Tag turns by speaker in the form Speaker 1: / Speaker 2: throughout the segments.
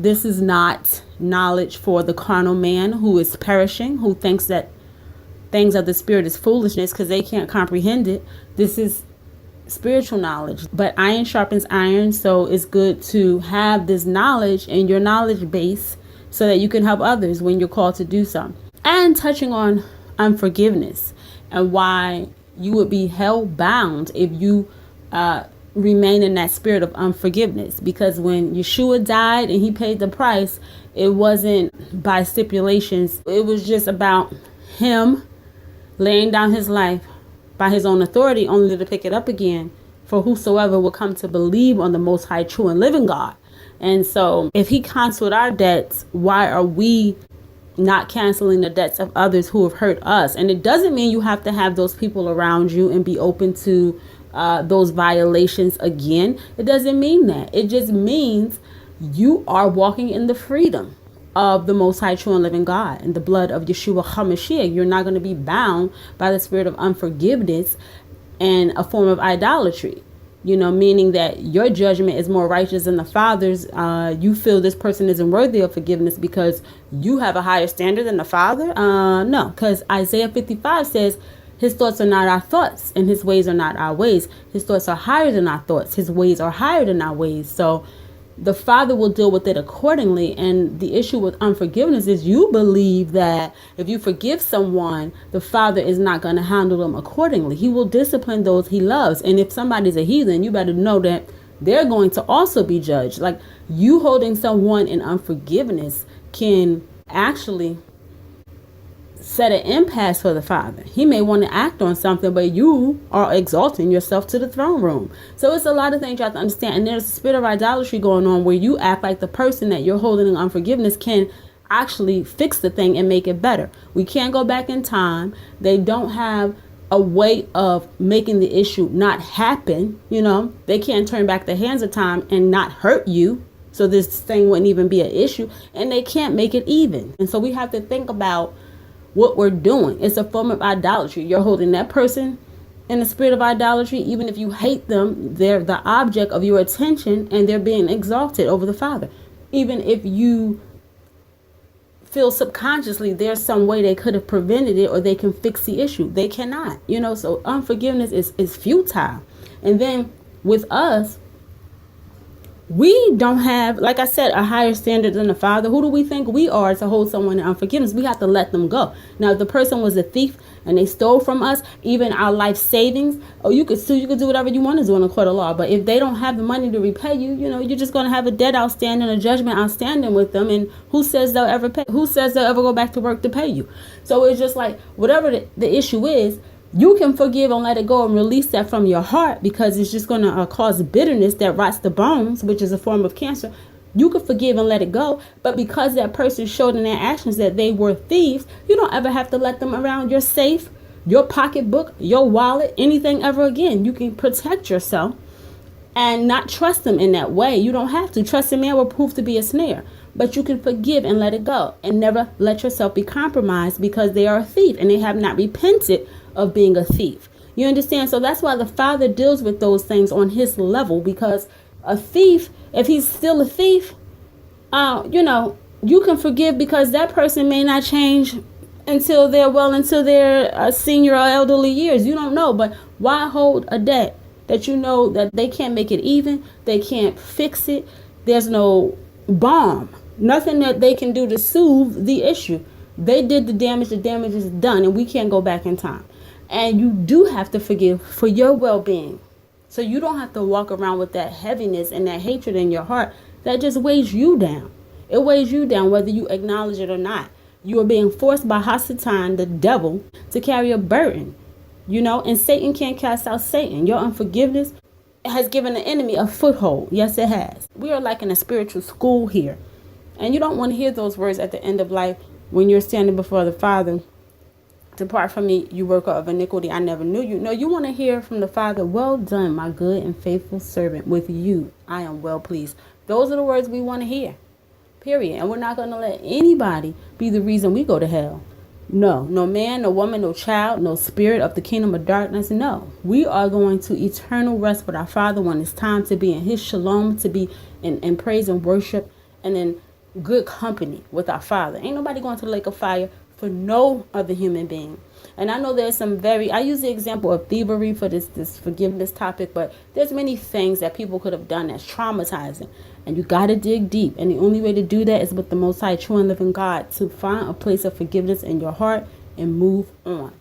Speaker 1: This is not knowledge for the carnal man who is perishing, who thinks that things of the spirit is foolishness because they can't comprehend it. This is spiritual knowledge. But iron sharpens iron, so it's good to have this knowledge in your knowledge base so that you can help others when you're called to do so. And touching on unforgiveness and why you would be hell bound if you remain in that spirit of unforgiveness. Because when Yeshua died and he paid the price, it wasn't by stipulations. It was just about him laying down his life by his own authority, only to pick it up again for whosoever will come to believe on the Most High, true and living God. And so if he canceled our debts, why are we not canceling the debts of others who have hurt us? And it doesn't mean you have to have those people around you and be open to those violations again. It doesn't mean that. It just means you are walking in the freedom of the Most High, true and living God, and the blood of Yeshua HaMashiach. You're not going to be bound by the spirit of unforgiveness and a form of idolatry. Meaning that your judgment is more righteous than the Father's. You feel this person isn't worthy of forgiveness because you have a higher standard than the Father. No, because Isaiah 55 says, his thoughts are not our thoughts and his ways are not our ways. His thoughts are higher than our thoughts. His ways are higher than our ways. So the Father will deal with it accordingly. And the issue with unforgiveness is you believe that if you forgive someone, the Father is not going to handle them accordingly. He will discipline those he loves. And if somebody's a heathen, you better know that they're going to also be judged. Like, you holding someone in unforgiveness can actually set an impasse for the Father. He may want to act on something, but you are exalting yourself to the throne room. So it's a lot of things you have to understand. And there's a spirit of idolatry going on where you act like the person that you're holding in unforgiveness can actually fix the thing and make it better. We can't go back in time. They don't have a way of making the issue not happen. They can't turn back the hands of time and not hurt you. So this thing wouldn't even be an issue, and they can't make it even. And so we have to think about what we're doing. It's a form of idolatry. You're holding that person in the spirit of idolatry. Even if you hate them, they're the object of your attention and they're being exalted over the Father. Even if you feel subconsciously there's some way they could have prevented it or they can fix the issue, they cannot. So unforgiveness is futile. And then with us, we don't have, like I said, a higher standard than the Father. Who do we think we are to hold someone in unforgiveness? We have to let them go. Now, if the person was a thief and they stole from us, even our life savings, you could sue, you could do whatever you want to do in a court of law. But if they don't have the money to repay you, you're just going to have a debt outstanding, a judgment outstanding with them. And who says they'll ever pay? Who says they'll ever go back to work to pay you? So it's just like, whatever the issue is, you can forgive and let it go and release that from your heart, because it's just going to cause bitterness that rots the bones, which is a form of cancer. You can forgive and let it go. But because that person showed in their actions that they were thieves, you don't ever have to let them around your safe, your pocketbook, your wallet, anything ever again. You can protect yourself and not trust them in that way. You don't have to. Trust in man will prove to be a snare. But you can forgive and let it go and never let yourself be compromised because they are a thief and they have not repented of being a thief. You understand? So that's why the Father deals with those things on his level, because a thief, if he's still a thief, you can forgive because that person may not change until they're senior or elderly years. You don't know. But why hold a debt that you know that they can't make it even? They can't fix it. There's no balm. Nothing that they can do to soothe the issue. They did the damage. The damage is done, and we can't go back in time. And you do have to forgive for your well-being. So you don't have to walk around with that heaviness and that hatred in your heart that just weighs you down. It weighs you down whether you acknowledge it or not. You are being forced by Hasatan, the devil, to carry a burden. And Satan can't cast out Satan. Your unforgiveness has given the enemy a foothold. Yes, it has. We are like in a spiritual school here. And you don't want to hear those words at the end of life when you're standing before the Father. Depart from me, you worker of iniquity, I never knew you. No, you want to hear from the Father, well done, my good and faithful servant. With you, I am well pleased. Those are the words we want to hear, period. And we're not going to let anybody be the reason we go to hell. No man, no woman, no child, no spirit of the kingdom of darkness. No, we are going to eternal rest with our Father when it's time to be in his shalom, to be in praise and worship, and then good company with our Father. Ain't nobody going to the lake of fire for no other human being. And I know there's some I use the example of thievery for this forgiveness topic, but there's many things that people could have done that's traumatizing. And you got to dig deep. And the only way to do that is with the Most High, true and living God, to find a place of forgiveness in your heart and move on.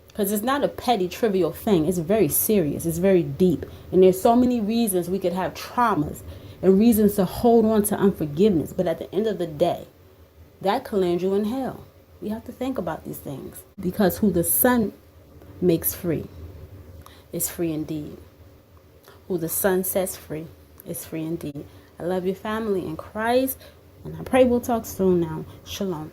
Speaker 1: Because it's not a petty, trivial thing. It's very serious. It's very deep. And there's so many reasons we could have traumas and reasons to hold on to unforgiveness. But at the end of the day, that could land you in hell. We have to think about these things. Because who the Son makes free is free indeed. Who the Son sets free is free indeed. I love your family in Christ. And I pray we'll talk soon now. Shalom.